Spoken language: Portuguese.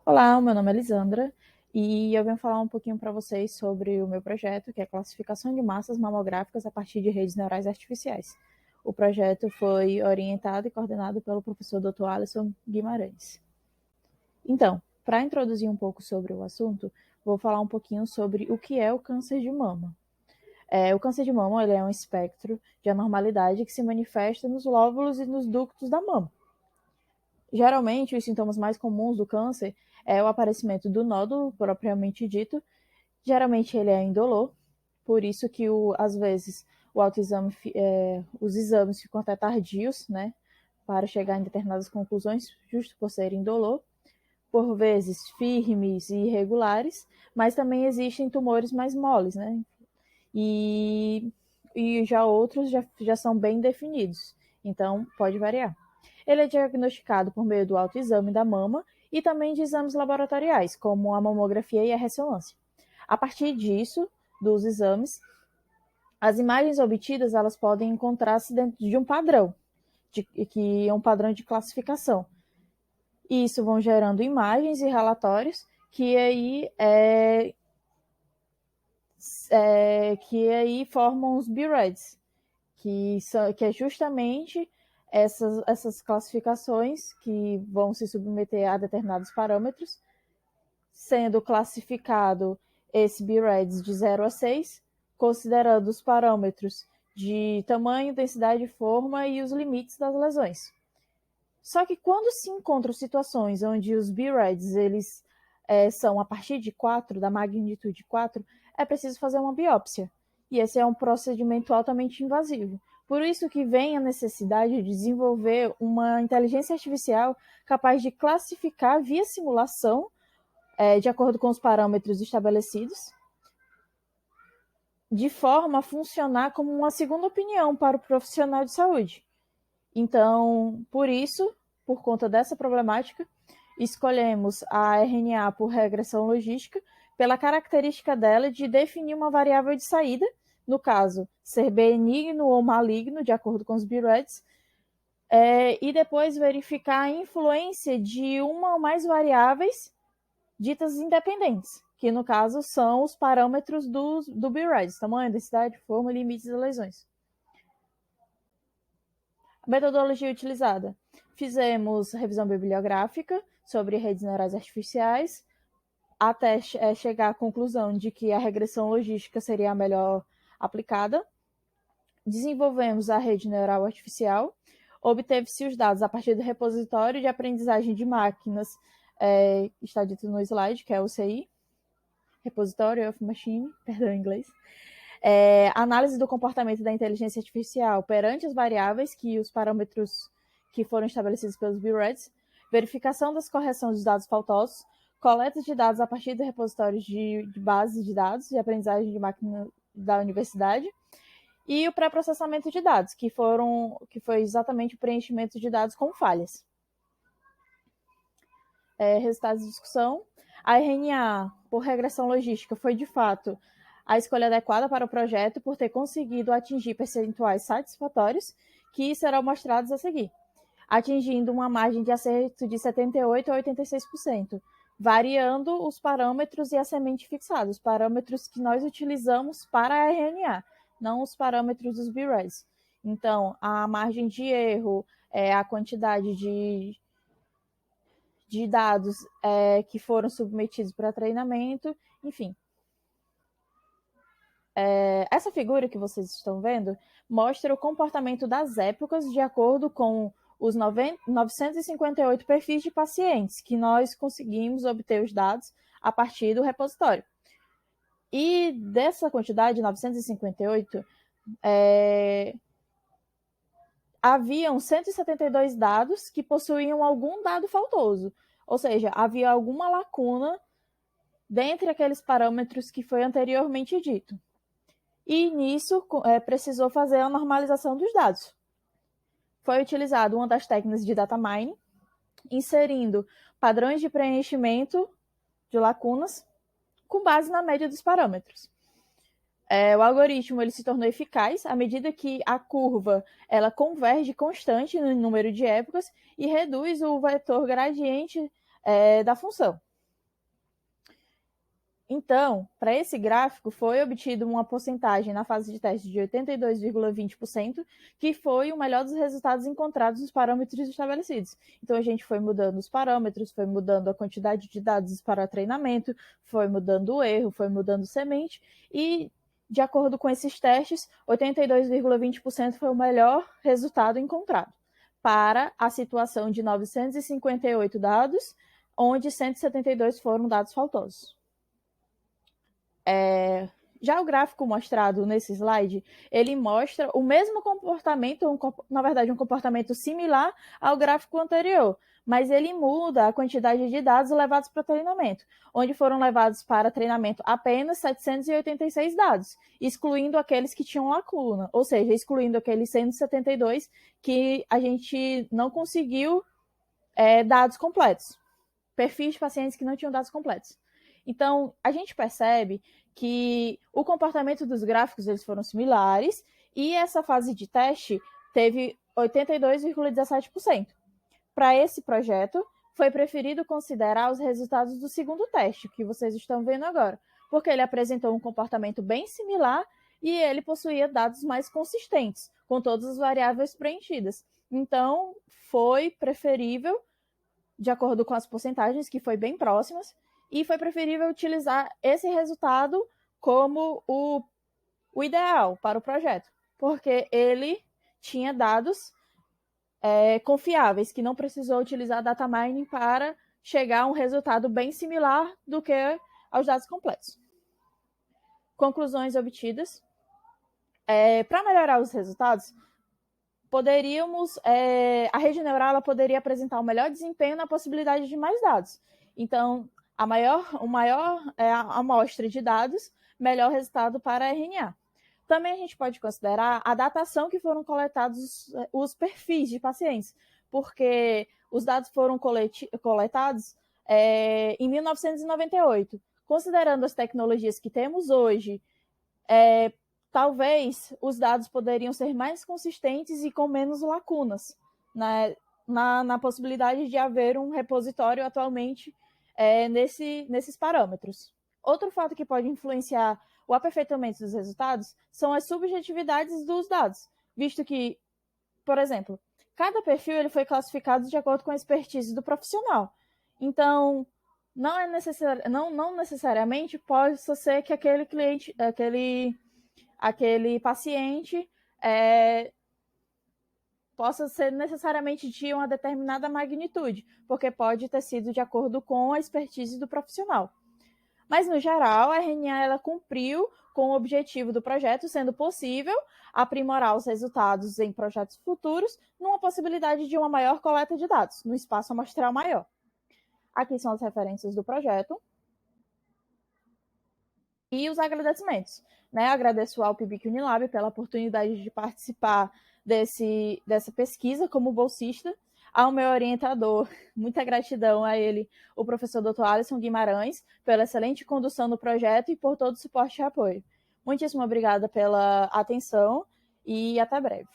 Olá, meu nome é Lisandra e eu venho falar um pouquinho para vocês sobre o meu projeto, que é a classificação de massas mamográficas a partir de redes neurais artificiais. O projeto foi orientado e coordenado pelo professor Dr. Alisson Guimarães. Então, para introduzir um pouco sobre o assunto, vou falar um pouquinho sobre o que é o câncer de mama. O câncer de mama ele é um espectro de anormalidade que se manifesta nos lóbulos e nos ductos da mama. Geralmente, os sintomas mais comuns do câncer é o aparecimento do nódulo propriamente dito. Geralmente ele é indolor, por isso que às vezes o autoexame, os exames ficam até tardios, né, para chegar em determinadas conclusões, justo por serem indolor, por vezes firmes e irregulares, mas também existem tumores mais moles, né, e, e já outros já são bem definidos, então pode variar. Ele é diagnosticado por meio do autoexame da mama e também de exames laboratoriais, como a mamografia e a ressonância. A partir disso, dos exames, as imagens obtidas elas podem encontrar-se dentro de um padrão, que é um padrão de classificação. E isso vão gerando imagens e relatórios que aí formam os BREDs, que é justamente essas classificações que vão se submeter a determinados parâmetros, sendo classificado esse BREDS de 0 a 6, considerando os parâmetros de tamanho, densidade, forma e os limites das lesões. Só que quando se encontram situações onde os BREDS eles são a partir de 4, da magnitude 4, é preciso fazer uma biópsia. E esse é um procedimento altamente invasivo. Por isso que vem a necessidade de desenvolver uma inteligência artificial capaz de classificar via simulação, de acordo com os parâmetros estabelecidos, de forma a funcionar como uma segunda opinião para o profissional de saúde. Então, por conta dessa problemática, escolhemos a RNA por regressão logística pela característica dela de definir uma variável de saída, no caso, ser benigno ou maligno, de acordo com os BREDs, e depois verificar a influência de uma ou mais variáveis ditas independentes, que no caso são os parâmetros do BREDs, tamanho, densidade, forma e limites das lesões. A metodologia utilizada. Fizemos revisão bibliográfica sobre redes neurais artificiais, até chegar à conclusão de que a regressão logística seria a melhor aplicada. Desenvolvemos a rede neural artificial, obteve-se os dados a partir do repositório de aprendizagem de máquinas, está dito no slide, que é o CI, Repository of Machine, perdão em inglês. Análise do comportamento da inteligência artificial perante as variáveis que os parâmetros que foram estabelecidos pelos BREDs, verificação das correções dos dados faltosos, coleta de dados a partir do repositório de bases de dados de aprendizagem de máquina da universidade, e o pré-processamento de dados, que foi exatamente o preenchimento de dados com falhas. Resultados de discussão. A RNA, por regressão logística, foi de fato a escolha adequada para o projeto por ter conseguido atingir percentuais satisfatórios que serão mostrados a seguir, atingindo uma margem de acerto de 78% a 86%, variando os parâmetros e a semente fixada, os parâmetros que nós utilizamos para a RNA, não os parâmetros dos BREDs. Então, a margem de erro, a quantidade de dados que foram submetidos para treinamento, enfim. Essa figura que vocês estão vendo mostra o comportamento das épocas de acordo com os 958 perfis de pacientes que nós conseguimos obter os dados a partir do repositório. E dessa quantidade, 958, haviam 172 dados que possuíam algum dado faltoso, ou seja, havia alguma lacuna dentre aqueles parâmetros que foi anteriormente dito. E nisso precisou fazer a normalização dos dados. Foi utilizada uma das técnicas de data mining, inserindo padrões de preenchimento de lacunas com base na média dos parâmetros. O algoritmo ele se tornou eficaz à medida que a curva ela converge constante no número de épocas e reduz o vetor gradiente da função. Então, para esse gráfico, foi obtida uma porcentagem na fase de teste de 82,20%, que foi o melhor dos resultados encontrados nos parâmetros estabelecidos. Então, a gente foi mudando os parâmetros, foi mudando a quantidade de dados para treinamento, foi mudando o erro, foi mudando semente, e, de acordo com esses testes, 82,20% foi o melhor resultado encontrado para a situação de 958 dados, onde 172 foram dados faltosos. Já o gráfico mostrado nesse slide, ele mostra o mesmo comportamento, na verdade, um comportamento similar ao gráfico anterior, mas ele muda a quantidade de dados levados para treinamento, onde foram levados para treinamento apenas 786 dados, excluindo aqueles que tinham lacuna, ou seja, excluindo aqueles 172 que a gente não conseguiu dados completos, perfis de pacientes que não tinham dados completos. Então, a gente percebe que o comportamento dos gráficos eles foram similares e essa fase de teste teve 82,17%. Para esse projeto, foi preferido considerar os resultados do segundo teste, que vocês estão vendo agora, porque ele apresentou um comportamento bem similar e ele possuía dados mais consistentes, com todas as variáveis preenchidas. Então, foi preferível, de acordo com as porcentagens, que foi bem próximas, e foi preferível utilizar esse resultado como o ideal para o projeto, porque ele tinha dados confiáveis, que não precisou utilizar data mining para chegar a um resultado bem similar do que aos dados completos. Conclusões obtidas. Para melhorar os resultados, a rede neural ela poderia apresentar um melhor desempenho na possibilidade de mais dados. Então, o maior a amostra de dados, melhor resultado para a RNA. Também a gente pode considerar a datação que foram coletados os perfis de pacientes, porque os dados foram coletados em 1998. Considerando as tecnologias que temos hoje, talvez os dados poderiam ser mais consistentes e com menos lacunas, né, na possibilidade de haver um repositório atualmente nesses parâmetros. Outro fato que pode influenciar o aperfeiçoamento dos resultados são as subjetividades dos dados, visto que, por exemplo, cada perfil ele foi classificado de acordo com a expertise do profissional. Então, não necessariamente possa ser que aquele paciente possa ser necessariamente de uma determinada magnitude, porque pode ter sido de acordo com a expertise do profissional. Mas, no geral, a RNA ela cumpriu com o objetivo do projeto, sendo possível aprimorar os resultados em projetos futuros numa possibilidade de uma maior coleta de dados, num espaço amostral maior. Aqui são as referências do projeto. E os agradecimentos. Né? Agradeço ao PIBIC Unilab pela oportunidade de participar dessa pesquisa como bolsista, ao meu orientador, muita gratidão a ele, o professor Dr. Alisson Guimarães, pela excelente condução do projeto e por todo o suporte e apoio. Muitíssimo obrigada pela atenção e até breve.